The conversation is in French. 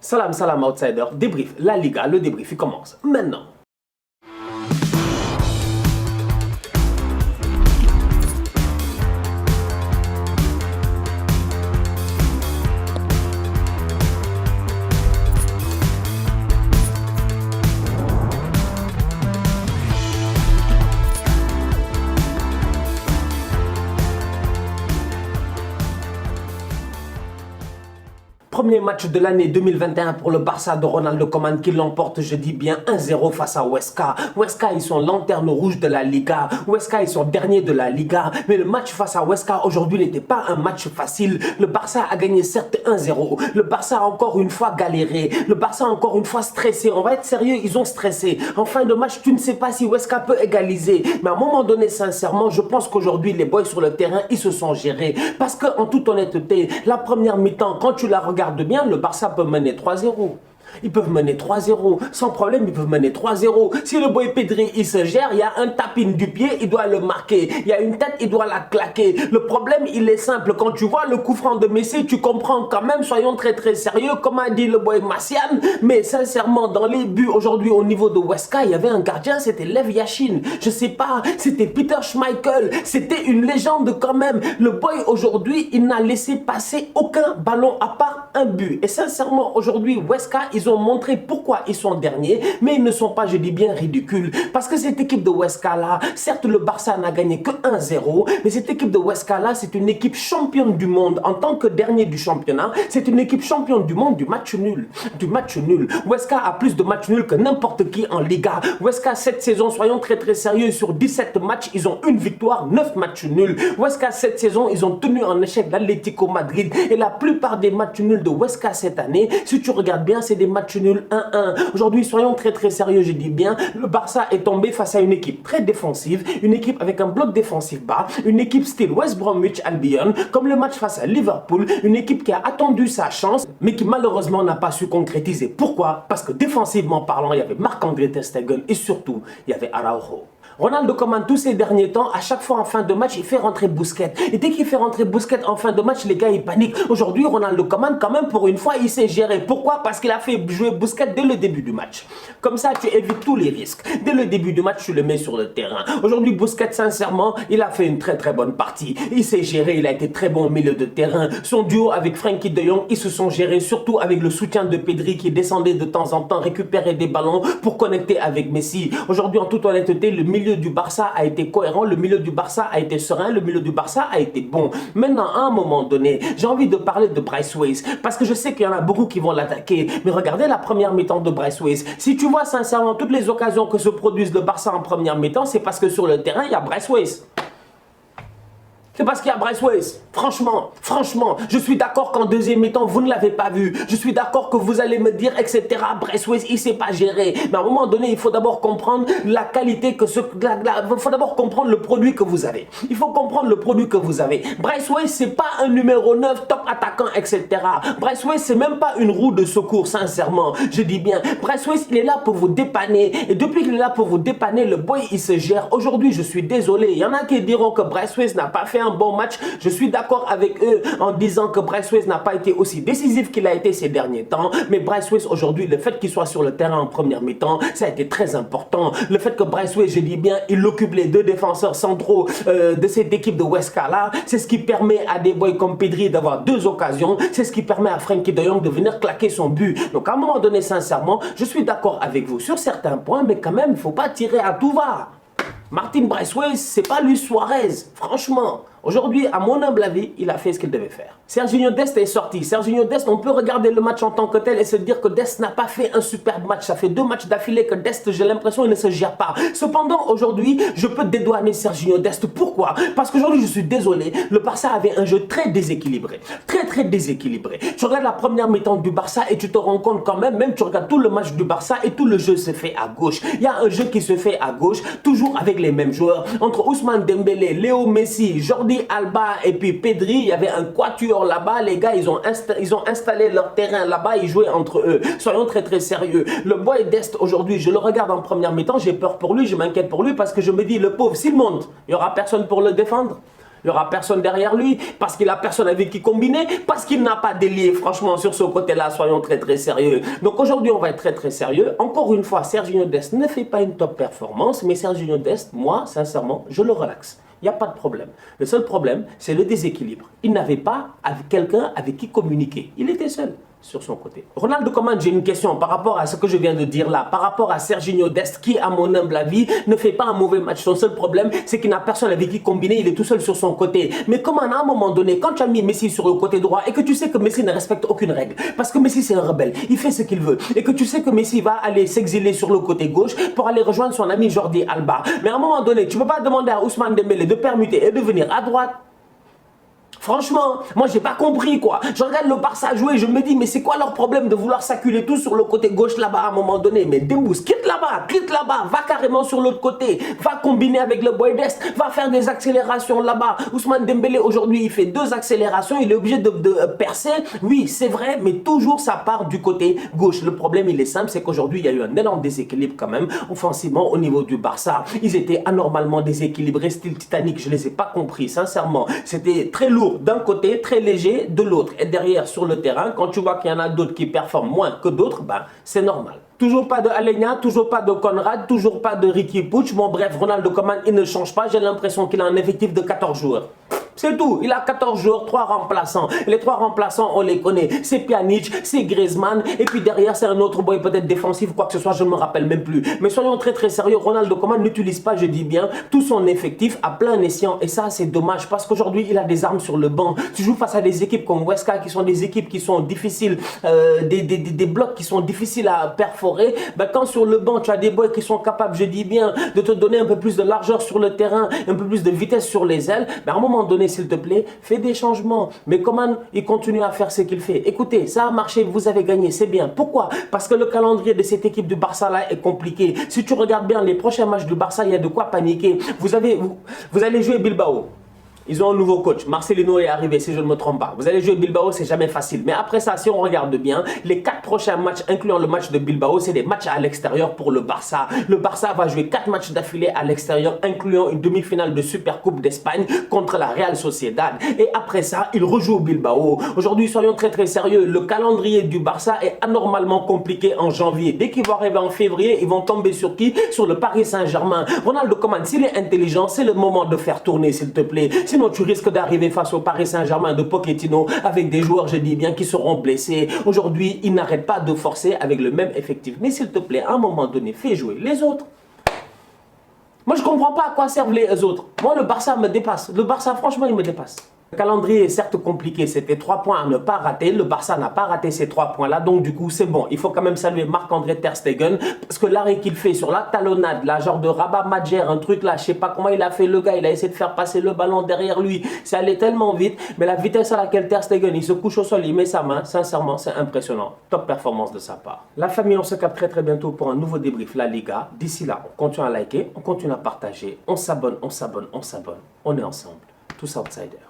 Salam, salam outsider, débrief, la Liga, le débrief, il commence maintenant. Premier match de l'année 2021 pour le Barça de Ronald Koeman qui l'emporte, je dis bien 1-0 face à Huesca. Huesca, ils sont lanterne rouge de la Liga. Huesca, ils sont derniers de la Liga. Mais le match face à Huesca aujourd'hui n'était pas un match facile. Le Barça a gagné certes 1-0. Le Barça a encore une fois galéré. Le Barça a encore une fois stressé. On va être sérieux, ils ont stressé. En fin de match, tu ne sais pas si Huesca peut égaliser. Mais à un moment donné, sincèrement, je pense qu'aujourd'hui, les boys sur le terrain, ils se sont gérés. Parce que, en toute honnêteté, la première mi-temps, quand tu la regardes bien, le Barça peut mener 3-0. Ils peuvent mener 3-0, sans problème, ils peuvent mener 3-0. Si le boy Pedri, il se gère, il y a un tapin du pied, il doit le marquer. Il y a une tête, il doit la claquer. Le problème, il est simple. Quand tu vois le coup franc de Messi, tu comprends quand même, soyons très très sérieux, comme a dit le boy Massian. Mais sincèrement, dans les buts aujourd'hui au niveau de Huesca, il y avait un gardien, c'était Lev Yashin. Je sais pas, c'était Peter Schmeichel. C'était une légende quand même. Le boy aujourd'hui, il n'a laissé passer aucun ballon à part un but. Et sincèrement, aujourd'hui, Huesca, ils ont montré pourquoi ils sont derniers, mais ils ne sont pas, je dis bien, ridicules. Parce que cette équipe de Huesca là, certes le Barça n'a gagné que 1-0, mais cette équipe de Huesca là, c'est une équipe championne du monde. En tant que dernier du championnat, c'est une équipe championne du monde du match nul. Du match nul. Huesca a plus de matchs nuls que n'importe qui en Liga. Huesca, cette saison, soyons très très sérieux, sur 17 matchs, ils ont une victoire, 9 matchs nuls. Huesca, cette saison, ils ont tenu en échec l'Atlético Madrid. Et la plupart des matchs nuls de Huesca cette année, si tu regardes bien, c'est des match nul 1-1. Aujourd'hui, soyons très très sérieux, je dis bien, le Barça est tombé face à une équipe très défensive, une équipe avec un bloc défensif bas, une équipe style West Bromwich Albion, comme le match face à Liverpool, une équipe qui a attendu sa chance, mais qui malheureusement n'a pas su concrétiser. Pourquoi? Parce que défensivement parlant, il y avait Marc-André ter Stegen et surtout, il y avait Araujo. Ronald Koeman, tous ces derniers temps, à chaque fois en fin de match, il fait rentrer Busquets. Et dès qu'il fait rentrer Busquets en fin de match, les gars, ils paniquent. Aujourd'hui, Ronald Koeman, quand même, pour une fois, il s'est géré. Pourquoi? Parce qu'il a fait jouer Busquets dès le début du match. Comme ça, tu évites tous les risques. Dès le début du match, tu le mets sur le terrain. Aujourd'hui, Busquets, sincèrement, il a fait une très très bonne partie. Il s'est géré, il a été très bon au milieu de terrain. Son duo avec Frenkie de Jong, ils se sont gérés, surtout avec le soutien de Pedri qui descendait de temps en temps, récupérer des ballons pour connecter avec Messi. Aujourd'hui, en toute honnêteté, le milieu du Barça a été cohérent, le milieu du Barça a été serein, le milieu du Barça a été bon. Maintenant, à un moment donné, j'ai envie de parler de Bryce Weiss, parce que je sais qu'il y en a beaucoup qui vont l'attaquer, mais regardez la première mi-temps de Bryce Weiss. Si tu vois sincèrement toutes les occasions que se produisent le Barça en première mi-temps, c'est parce que sur le terrain, il y a Bryce Weiss. C'est parce qu'il y a Bryce Weiss. Franchement, je suis d'accord qu'en deuxième mi-temps, vous ne l'avez pas vu. Je suis d'accord que vous allez me dire, etc. Bryce Weiss, il ne sait pas gérer. Mais à un moment donné, il faut d'abord comprendre la qualité que il faut d'abord comprendre le produit que vous avez. Il faut comprendre le produit que vous avez. Bryce Weiss, ce n'est pas un numéro 9, top attaquant, etc. Bryce Weiss, ce n'est même pas une roue de secours, sincèrement. Je dis bien, Bryce Weiss, il est là pour vous dépanner. Et depuis qu'il est là pour vous dépanner, le boy, il se gère. Aujourd'hui, je suis désolé. Il y en a qui diront que Bryce Weiss n'a pas fait un bon match. Je suis d'accord avec eux en disant que Bryce Weiss n'a pas été aussi décisif qu'il a été ces derniers temps. Mais Bryce Weiss aujourd'hui, le fait qu'il soit sur le terrain en première mi-temps, ça a été très important. Le fait que Bryce Weiss, je dis bien, il occupe les deux défenseurs centraux de cette équipe de Huesca là, c'est ce qui permet à des boys comme Pedri d'avoir deux occasions. C'est ce qui permet à Frenkie de Jong de venir claquer son but. Donc à un moment donné, sincèrement, je suis d'accord avec vous sur certains points, mais quand même, il ne faut pas tirer à tout va. Martin Bryce Weiss, c'est pas lui Suarez, franchement. Aujourd'hui, à mon humble avis, il a fait ce qu'il devait faire. Sergiño Dest est sorti. Sergiño Dest, on peut regarder le match en tant que tel et se dire que Dest n'a pas fait un superbe match. Ça fait 2 matchs d'affilée que Dest, j'ai l'impression, il ne se gère pas. Cependant, aujourd'hui, je peux dédouaner Sergiño Dest. Pourquoi? Parce qu'aujourd'hui, je suis désolé, le Barça avait un jeu très déséquilibré. Très déséquilibré. Tu regardes la première mi-temps du Barça et tu te rends compte quand même tu regardes tout le match du Barça et tout le jeu se fait à gauche. Il y a un jeu qui se fait à gauche, toujours avec les mêmes joueurs. Entre Ousmane Dembélé, Léo Messi, Jordi Alba et puis Pedri, il y avait un quatuor là-bas. Les gars, ils ont installé leur terrain là-bas, ils jouaient entre eux. Soyons très sérieux. Le boy Dest aujourd'hui, je le regarde en première mi-temps, j'ai peur pour lui, je m'inquiète pour lui parce que je me dis, le pauvre, s'il monte, il n'y aura personne pour le défendre. Il n'y aura personne derrière lui, parce qu'il n'a personne avec qui combiner, parce qu'il n'a pas d'ailier. Franchement, sur ce côté-là, soyons très très sérieux. Donc aujourd'hui, on va être très très sérieux. Encore une fois, Sergiño Dest ne fait pas une top performance, mais Sergiño Dest, moi, sincèrement, je le relaxe. Il n'y a pas de problème. Le seul problème, c'est le déséquilibre. Il n'avait pas quelqu'un avec qui communiquer. Il était seul sur son côté. Ronald Koeman, j'ai une question par rapport à ce que je viens de dire là, par rapport à Sergiño Dest qui, à mon humble avis, ne fait pas un mauvais match. Son seul problème, c'est qu'il n'a personne avec qui combiner, il est tout seul sur son côté. Mais comment à un moment donné, quand tu as mis Messi sur le côté droit et que tu sais que Messi ne respecte aucune règle, parce que Messi c'est un rebelle, il fait ce qu'il veut, et que tu sais que Messi va aller s'exiler sur le côté gauche pour aller rejoindre son ami Jordi Alba. Mais à un moment donné, tu ne peux pas demander à Ousmane Dembélé de permuter et de venir à droite. Franchement, moi j'ai pas compris quoi. Je regarde le Barça jouer, je me dis mais c'est quoi leur problème de vouloir s'acculer tout sur le côté gauche là-bas à un moment donné. Mais Dembouz, quitte là-bas, va carrément sur l'autre côté, va combiner avec le boy d'Est, va faire des accélérations là-bas. Ousmane Dembélé aujourd'hui il fait 2 accélérations, il est obligé de percer. Oui c'est vrai, mais toujours ça part du côté gauche. Le problème il est simple, c'est qu'aujourd'hui il y a eu un énorme déséquilibre quand même offensivement au niveau du Barça. Ils étaient anormalement déséquilibrés, style Titanic, je les ai pas compris sincèrement. C'était très lourd d'un côté, très léger de l'autre. Et derrière, sur le terrain, quand tu vois qu'il y en a d'autres qui performent moins que d'autres, ben, c'est normal. Toujours pas de Alenia, toujours pas de Conrad, toujours pas de Riqui Puig. Bon bref, Ronald Koeman, il ne change pas. J'ai l'impression qu'il a un effectif de 14 joueurs. C'est tout. Il a 14 joueurs, 3 remplaçants. Les 3 remplaçants, on les connaît. C'est Pjanic, c'est Griezmann. Et puis derrière, c'est un autre boy peut-être défensif, quoi que ce soit, je ne me rappelle même plus. Mais soyons très très sérieux. Ronald Koeman n'utilise pas, je dis bien, tout son effectif à plein escient. Et ça, c'est dommage parce qu'aujourd'hui, il a des armes sur le banc. Tu joues face à des équipes comme Huesca qui sont des équipes qui sont difficiles, des blocs qui sont difficiles à perforer. Ben, quand sur le banc, tu as des boys qui sont capables, je dis bien, de te donner un peu plus de largeur sur le terrain, un peu plus de vitesse sur les ailes, ben, à un moment donné, s'il te plaît, fais des changements. Mais comment il continue à faire ce qu'il fait? Écoutez, ça a marché, vous avez gagné, c'est bien. Pourquoi? Parce que le calendrier de cette équipe du Barça là est compliqué. Si tu regardes bien les prochains matchs du Barça, il y a de quoi paniquer. Vous allez jouer Bilbao. Ils ont un nouveau coach. Marcelino est arrivé, si je ne me trompe pas. Vous allez jouer Bilbao, c'est jamais facile. Mais après ça, si on regarde bien, les 4 prochains matchs, incluant le match de Bilbao, c'est des matchs à l'extérieur pour le Barça. Le Barça va jouer 4 matchs d'affilée à l'extérieur, incluant une demi-finale de Supercoupe d'Espagne contre la Real Sociedad. Et après ça, il rejoue Bilbao. Aujourd'hui, soyons très très sérieux. Le calendrier du Barça est anormalement compliqué en janvier. Dès qu'ils vont arriver en février, ils vont tomber sur qui? Sur le Paris Saint-Germain. Ronald Koeman, s'il est intelligent, c'est le moment de faire tourner, s'il te plaît. Sinon, tu risques d'arriver face au Paris Saint-Germain de Pochettino avec des joueurs, je dis bien, qui seront blessés. Aujourd'hui, il n'arrête pas de forcer avec le même effectif. Mais s'il te plaît, à un moment donné, fais jouer les autres. Moi, je ne comprends pas à quoi servent les autres. Moi, le Barça me dépasse. Le Barça, franchement, il me dépasse. Le calendrier est certes compliqué, c'était 3 points à ne pas rater. Le Barça n'a pas raté ces 3 points-là, donc du coup, c'est bon. Il faut quand même saluer Marc-André Ter Stegen, parce que l'arrêt qu'il fait sur la talonnade, là, genre de Rabat Madjer, un truc là, je sais pas comment il a fait le gars, il a essayé de faire passer le ballon derrière lui. Ça allait tellement vite, mais la vitesse à laquelle Ter Stegen, il se couche au sol, il met sa main, sincèrement, c'est impressionnant. Top performance de sa part. La famille, on se capte très très bientôt pour un nouveau débrief, la Liga. D'ici là, on continue à liker, on continue à partager, on s'abonne, on s'abonne, on s'abonne. On est ensemble. Tous outsiders.